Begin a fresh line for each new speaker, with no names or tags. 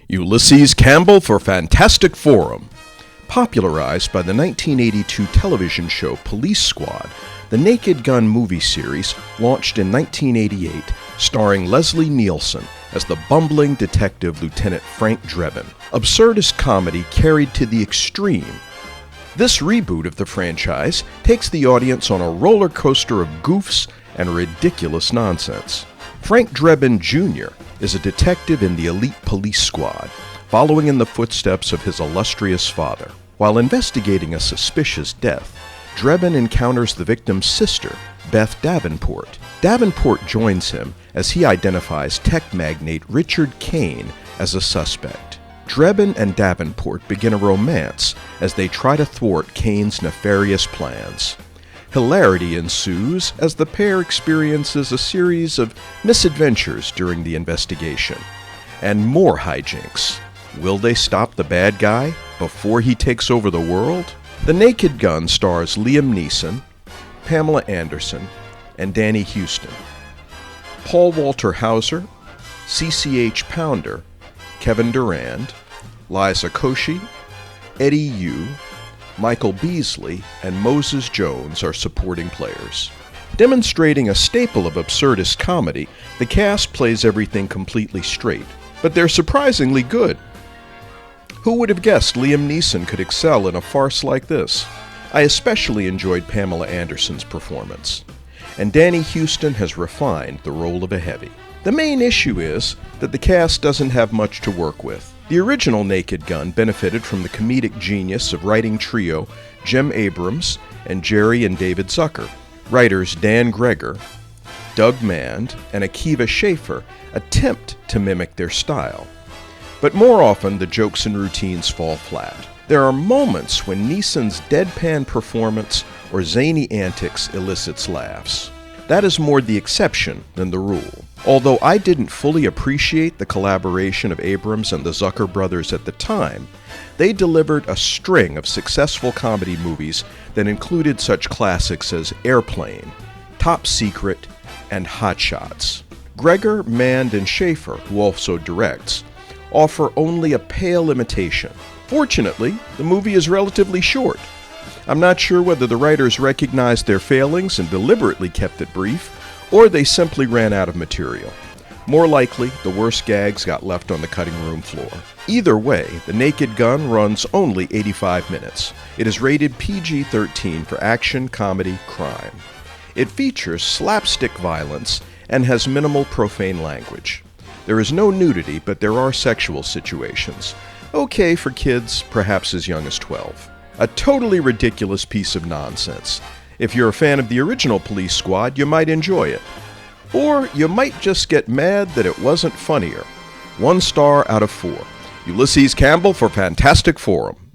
Ulysses Campbell for Fantastic Forum. Popularized by the 1982 television show Police Squad, the Naked Gun movie series launched in 1988, starring Leslie Nielsen as the bumbling detective Lieutenant Frank Drebin. Absurdist comedy carried to the extreme. This reboot of the franchise takes the audience on a roller coaster of goofs and ridiculous nonsense. Frank Drebin Jr. is a detective in the elite police squad, following in the footsteps of his illustrious father. While investigating a suspicious death, Drebin encounters the victim's sister, Beth Davenport. Davenport joins him as he identifies tech magnate Richard Kane as a suspect. Drebin and Davenport begin a romance as they try to thwart Kane's nefarious plans. Hilarity ensues as the pair experiences a series of misadventures during the investigation. And more hijinks. Will they stop the bad guy before he takes over the world? The Naked Gun stars Liam Neeson, Pamela Anderson, and Danny Huston. Paul Walter Hauser, CCH Pounder, Kevin Durand, Liza Koshy, Eddie Yu, Michael Beasley, and Moses Jones are supporting players. Demonstrating a staple of absurdist comedy, the cast plays everything completely straight, but they're surprisingly good. Who would have guessed Liam Neeson could excel in a farce like this? I especially enjoyed Pamela Anderson's performance, and Danny Huston has refined the role of a heavy. The main issue is that the cast doesn't have much to work with. The original Naked Gun benefited from the comedic genius of writing trio Jim Abrams and Jerry and David Zucker. Writers Dan Greger, Doug Mand, and Akiva Schaffer attempt to mimic their style. But more often, the jokes and routines fall flat. There are moments when Neeson's deadpan performance or zany antics elicits laughs. That is more the exception than the rule. Although I didn't fully appreciate the collaboration of Abrams and the Zucker brothers at the time, they delivered a string of successful comedy movies that included such classics as Airplane, Top Secret, and Hot Shots. Greger, Mand, and Schaffer, who also directs, offer only a pale imitation. Fortunately, the movie is relatively short. I'm not sure whether the writers recognized their failings and deliberately kept it brief, or they simply ran out of material. More likely, the worst gags got left on the cutting room floor. Either way, The Naked Gun runs only 85 minutes. It is rated PG-13 for action, comedy, crime. It features slapstick violence and has minimal profane language. There is no nudity, but there are sexual situations. Okay for kids, perhaps as young as 12. A totally ridiculous piece of nonsense. If you're a fan of the original Police Squad, you might enjoy it. Or you might just get mad that it wasn't funnier. 1 star out of 4. Ulysses Campbell for Fantastic Forum.